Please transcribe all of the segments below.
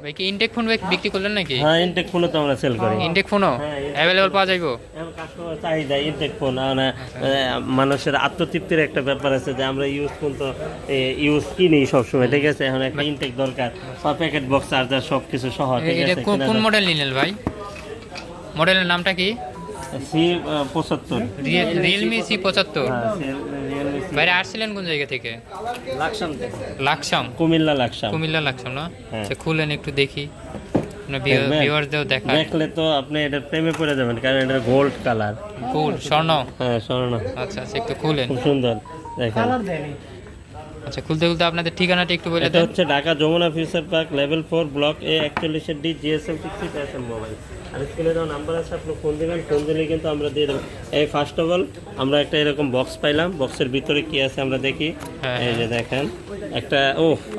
ভাই কি intact phone বিক্রি করলেন নাকি? হ্যাঁ, ইনটেক ফোনও তো আমরা সেল করি। ইনটেক ফোনও অ্যাভেলেবল পাওয়া যাইবো? কাস্টমার চাহিদা ইনটেক ফোন, মানুষের আত্মতৃপ্তির একটা ব্যাপার আছে যে আমরা ইউজ ফোন তো ইউজ কিনি সবসময়, ঠিক আছে। এখন একটা ইনটেক দরকার, প্যাকেট বক্স চার্জার সব কিছু সহ, ঠিক এটা আছে। কোন মডেল নিলেন ভাই? মডেলের নামটা কি? C75। Realme C75। বাইরে আসছিলেন কোন জায়গা থেকে? লাকসাম। কুমিল্লা লাকসাম। কুমিল্লা লাকসাম না? হ্যাঁ। আচ্ছা, খুলেন একটু দেখি, ভিউয়ারদেরও দেখা। দেখলে তো আপনি এটার প্রেমে পড়ে যাবেন, কারণ এটা গোল্ড কালার। গোল্ড, স্বর্ণ? হ্যাঁ, স্বর্ণ। আচ্ছা আচ্ছা, একটু খুলেন। খুব সুন্দর দেখেন। আচ্ছা, খুলতে খুলতে আপনাদের ঠিকানাটা একটু বলে এটা দেন। হচ্ছে Dhaka Jamuna Future Park level 4 block A 41D GSM 60 mobile. আর স্ক্রিনে দেওয়া নাম্বার আছে, আপনি ফোন দিবেন, ফোন দিলে কিন্তু আমরা দিয়ে দেবো। এই ফার্স্ট অফ অল আমরা একটা এরকম বক্স পাইলাম, বক্সের ভিতরে কি আছে আমরা দেখি। এই যে দেখেন একটা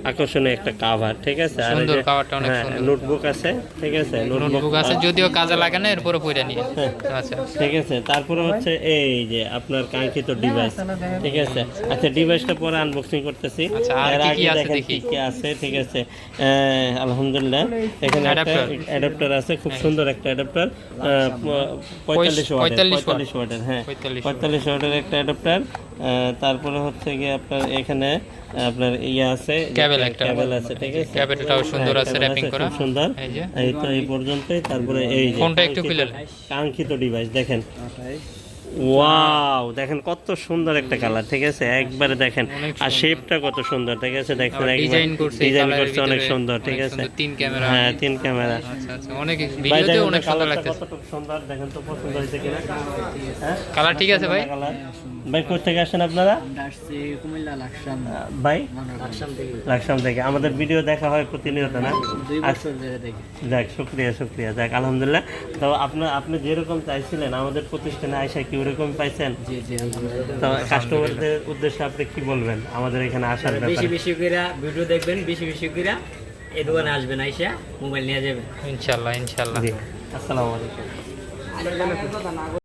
আকর্ষণীয় একটা কাভার, ঠিক আছে। আর সুন্দর কাভারটা, অনেক সুন্দর। নোটবুক আছে, ঠিক আছে। নোটবুক আছে, যদিও কাজে লাগে না, এরপরে পড়ে নিয়ে। আচ্ছা, ঠিক আছে। তারপরে হচ্ছে এই যে আপনার কাঙ্ক্ষিত ডিভাইস, ঠিক আছে। আচ্ছা, ডিভাইসটা পরে আনবক্সিং করতেছি। আচ্ছা, আর এর কি আগে কি আছে দেখেন দেখি। কি আছে, ঠিক আছে। আলহামদুলিল্লাহ, এখানে একটা অ্যাডাপ্টার আছে, খুব সুন্দর একটা অ্যাডাপ্টার, 45 ওয়াটের। হ্যাঁ, 45 ওয়াটের একটা অ্যাডাপ্টার। তারপরে হচ্ছে গিয়ে আপনার এখানে আপনার আছে, কেবল আছে, ঠিক আছে। ক্যাবেলটাও সুন্দর আছে, র‍্যাপিং করা, খুব সুন্দর। এই তো এই পর্যন্তই। তারপরে এই যে ফোনটা একটু খুলে কাঙ্ক্ষিত ডিভাইস দেখেন। ওয়াও, দেখেন কত সুন্দর একটা কালার, ঠিক আছে। একবারে দেখেন, আর শেপটা কত সুন্দর, ঠিক আছে। দেখেন ডিজাইন করছে অনেক সুন্দর, ঠিক আছে। 3 ক্যামেরা। হ্যাঁ, 3 ক্যামেরা। আচ্ছা আচ্ছা, অনেক ভিডিওতে অনেক সুন্দর লাগতেছে। কত সুন্দর, দেখেন তো পছন্দ হয়েছে কিনা। হ্যাঁ, কালার ঠিক আছে ভাই? ভাই কোথা থেকে আসেন আপনারা? কুমিল্লা লাকসাম। ভাই লাকসাম থেকে। আমাদের ভিডিও দেখা হয় প্রতিনিয়ত না? 2 বছর ধরে দেখি। যাক, শুক্রিয়া। যাক, আলহামদুলিল্লাহ। তো আপনি যেরকম চাইছিলেন আমাদের প্রতিষ্ঠানে আইসা কি ওরকম পাইছেন? জি জি, আলহামদুলিল্লাহ। তো কাস্টমারদের উদ্দেশ্যে আপনি কি বলবেন আমাদের এখানে আসার ব্যাপারে? বেশি করে ভিডিও দেখবেন, বেশি করে এই দোকানে আসবেন, আইসা মোবাইল নিয়ে যাবেন ইনশাআল্লাহ। জি, আসসালামু আলাইকুম।